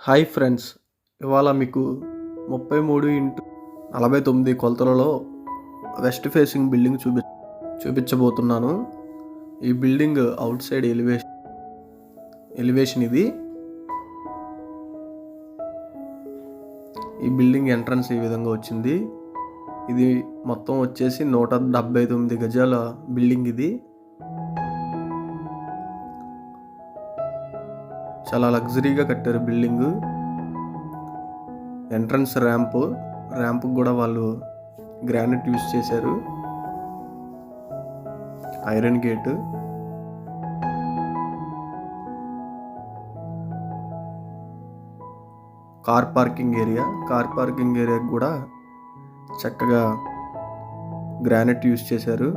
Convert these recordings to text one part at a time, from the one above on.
Hi friends, ఇవాళ మీకు 33x49 కొలతలలో west facing building చూపించబోతున్నాను. ఈ బిల్డింగ్ అవుట్ సైడ్ ఎలివేషన్ ఇది. ఈ బిల్డింగ్ ఎంట్రన్స్ ఈ విధంగా వచ్చింది. ఇది మొత్తం వచ్చేసి 179 గజాల బిల్డింగ్. ఇది చాలా లగ్జరీగా కట్టారు బిల్డింగ్. ఎంట్రన్స్ ర్యాంప్ కూడా వాళ్ళు గ్రానైట్ యూజ్ చేశారు. Iron gate, car parking area కూడా చక్కగా గ్రానైట్ యూజ్ చేశారు.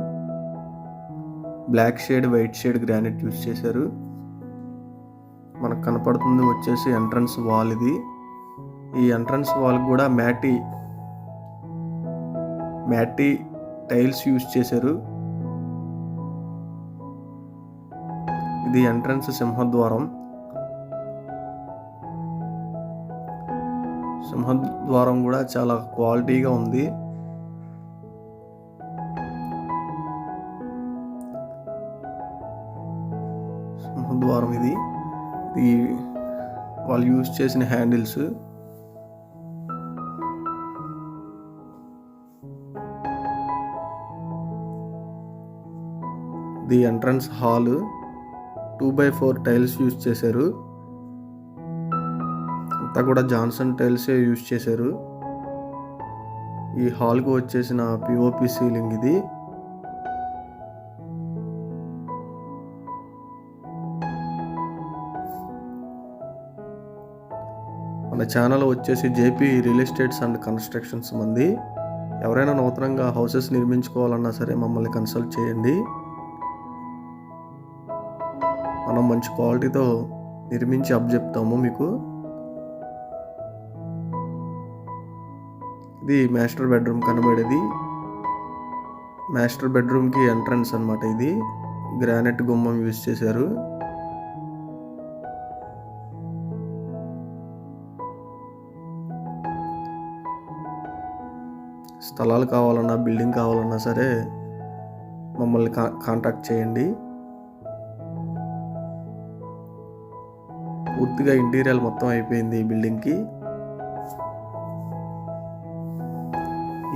Black shade, white shade granite use చేశారు. మనకు కనపడుతుంది వచ్చేసి ఎంట్రన్స్ వాల్. ఇది ఈ ఎంట్రన్స్ వాల్ కూడా మ్యాటీ టైల్స్ యూజ్ చేశారు. ఇది ఎంట్రన్స్ సింహద్వారం కూడా చాలా క్వాలిటీగా ఉంది. సింహద్వారం ఇది వాళ్ళు యూజ్ చేసిన handles. The entrance hall 2x4 tiles use చేశారు. అంతా కూడా జాన్సన్ టైల్సే యూజ్ చేశారు. ఈ హాల్కు వచ్చేసిన పిఓపి సీలింగ్ ఇది. మన ఛానల్ వచ్చేసి JP real estates and constructions మంది. ఎవరైనా నూతనంగా హౌసెస్ నిర్మించుకోవాలన్నా సరే మమ్మల్ని కన్సల్ట్ చేయండి. మనం మంచి క్వాలిటీతో నిర్మించి అప్పచెప్తాము మీకు. ఇది మాస్టర్ బెడ్రూమ్ కనబడేది. మాస్టర్ బెడ్రూమ్కి ఎంట్రన్స్ అన్నమాట. ఇది గ్రానైట్ గుమ్మం యూజ్ చేశారు. స్థలాలు కావాలన్నా, బిల్డింగ్ కావాలన్నా సరే మమ్మల్ని కాంటాక్ట్ చేయండి. పూర్తిగా ఇంటీరియర్ మొత్తం అయిపోయింది ఈ బిల్డింగ్కి.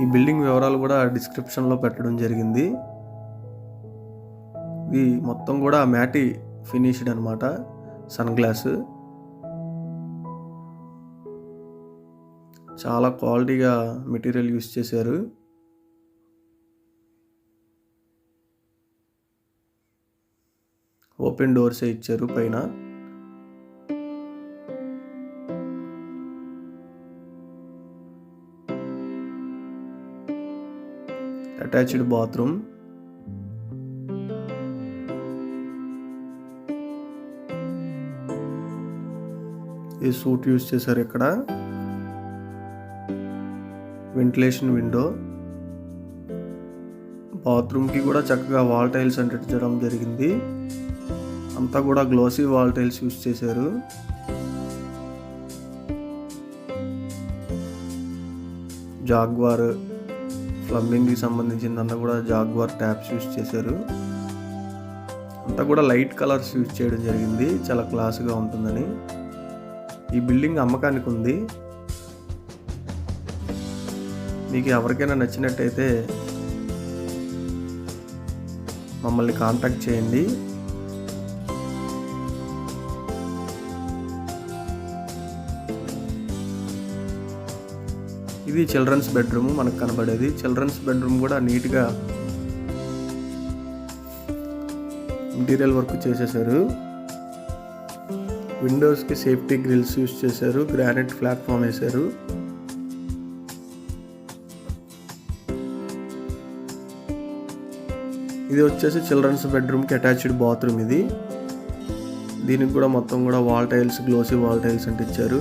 ఈ బిల్డింగ్ వివరాలు కూడా డిస్క్రిప్షన్లో పెట్టడం జరిగింది. ఇది మొత్తం కూడా మ్యాటీ ఫినిష్డ్ అనమాట. సన్ గ్లాస్ చాలా క్వాలిటీగా మెటీరియల్ యూజ్ చేశారు. ఓపెన్ డోర్సే ఇచ్చారు పైన. Attached bathroom. ఈ సూట్ యూజ్ చేశారు ఇక్కడ. Ventilation window. బాత్రూమ్కి కూడా చక్కగా వాల్ టైల్స్ అంటించడం జరిగింది. అంతా కూడా గ్లోసీ వాల్ టైల్స్ యూజ్ చేశారు. జాగ్వార్ ప్లంబింగ్కి సంబంధించిందంతా కూడా జాగ్వార్ ట్యాప్స్ యూజ్ చేశారు. అంతా కూడా లైట్ కలర్స్ యూజ్ చేయడం జరిగింది, చాలా క్లాస్గా ఉంటుందని. ఈ బిల్డింగ్ అమ్మకానికి ఉంది. మీకు ఎవరికైనా నచ్చినట్టయితే మమ్మల్ని కాంటాక్ట్ చేయండి. ఇది చిల్డ్రన్స్ బెడ్రూమ్ మనకు కనబడేది. చిల్డ్రన్స్ బెడ్రూమ్ కూడా నీట్గా ఇంటీరియర్ వర్క్ చేసేసారు. విండోస్కి సేఫ్టీ గ్రిల్స్ యూజ్ చేశారు. గ్రానైట్ ప్లాట్ఫామ్ వేశారు. ఇది వచ్చేసి చిల్డ్రన్స్ బెడ్రూమ్కి అటాచ్డ్ బాత్రూమ్. ఇది దీనికి కూడా మొత్తం కూడా wall tiles, glossy wall tiles అంటించారు.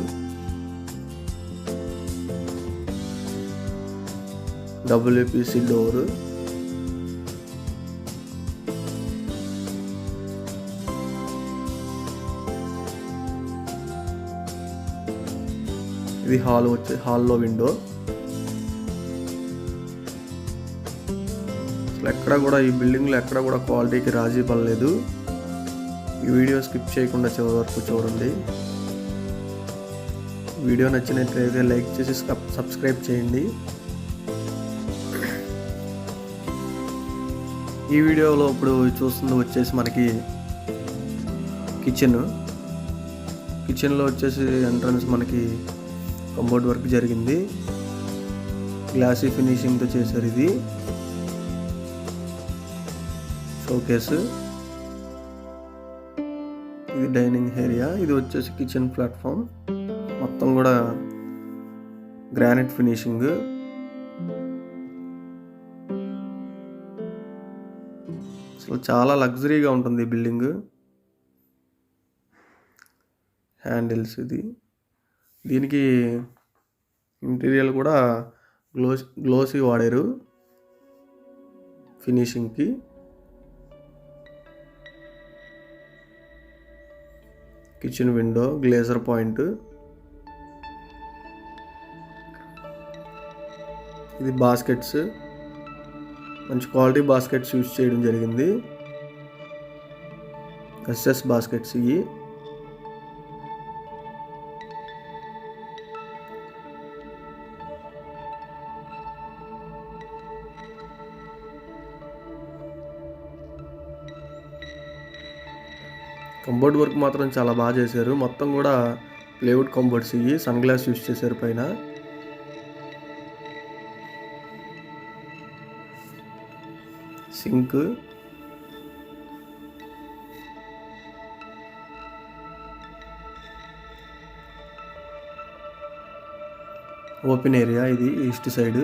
WPC door. ఇది హాల్లో విండో. అసలు ఎక్కడ కూడా ఈ బిల్డింగ్లో ఎక్కడ కూడా క్వాలిటీకి రాజీ పడలేదు. ఈ వీడియో స్కిప్ చేయకుండా చివరి వరకు చూడండి. వీడియో నచ్చినట్లయితే లైక్ చేసి సబ్స్క్రైబ్ చేయండి. ఈ వీడియోలో ఇప్పుడు చూస్తుంది వచ్చేసి మనకి కిచెన్లో వచ్చేసి ఎంట్రన్స్ మనకి కంబోర్డ్ వర్క్ జరిగింది. గ్లాసీ ఫినిషింగ్తో చేశారు. ఇది షోకేస్. ఇది డైనింగ్ ఏరియా. ఇది వచ్చేసి కిచెన్ ప్లాట్ఫామ్. మొత్తం కూడా గ్రానైట్ ఫినిషింగ్. అసలు చాలా లగ్జరీగా ఉంటుంది ఈ బిల్డింగ్. హ్యాండిల్స్. దీనికి ఇంటీరియర్ కూడా గ్లోసీ వాడారు ఫినిషింగ్కి. Kitchen window, glazer point. ఇది బాస్కెట్స్. మంచి క్వాలిటీ బాస్కెట్స్ యూజ్ చేయడం జరిగింది. ఎస్ఎస్ బాస్కెట్స్ ఇవి. కంబోర్డ్ వర్క్ మాత్రం చాలా బాగా చేశారు. మొత్తం కూడా ప్లేవుడ్ కంబోర్డ్స్ ఇవి. సన్ గ్లాస్ యూజ్ చేశారు పైన. సింక్. Open area. ఇది ఈస్ట్ సైడ్.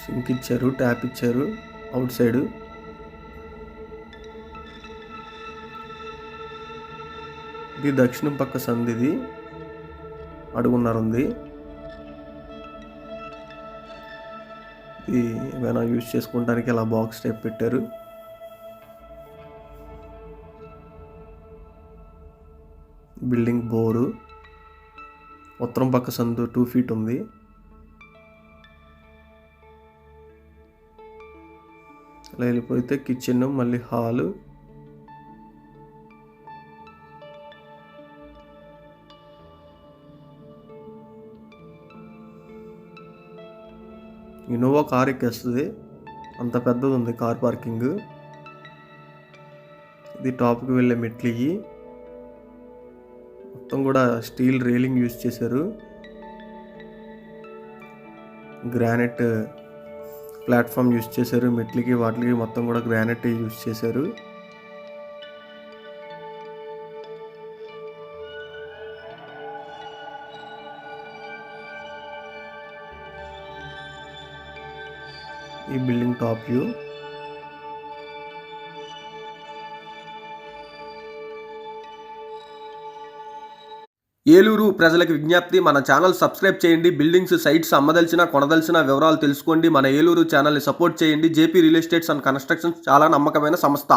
సింక్ ఇచ్చారు, ట్యాప్ ఇచ్చారు అవుట్ సైడ్. ఇది దక్షిణం పక్క సంది. ఇది అడుగున్నర ఉంది. ఇది ఏమైనా యూజ్ చేసుకోవడానికి అలా బాక్స్ టైప్ పెట్టారు. Building bore. ఉత్తరం పక్క సందు 2 feet ఉంది. అలా వెళ్ళిపోతే కిచెన్, మళ్ళీ హాలు. ఇన్నోవా కార్ ఎక్కేస్తుంది, అంత పెద్దది ఉంది కార్ పార్కింగ్. ఇది టాప్కి వెళ్ళే మెట్లు. ఇవి మొత్తం కూడా స్టీల్ రైలింగ్ యూజ్ చేశారు. గ్రానైట్ ప్లాట్ఫామ్ యూజ్ చేశారు. మెట్లకి వాటికి మొత్తం కూడా గ్రానైట్ యూజ్ చేశారు. ఈ బిల్డింగ్ టాప్ వ్యూ. ఏలూరు ప్రజలకు విజ్ఞప్తి, మన ఛానల్ సబ్స్క్రైబ్ చేయండి. బిల్డింగ్స్, సైట్స్ అమ్మదలిచిన కొనదలిచిన వివరాలు తెలుసుకోండి. మన ఏలూరు ఛానల్ని సపోర్ట్ చేయండి. JP real estates and constructions చాలా నమ్మకమైన సంస్థ.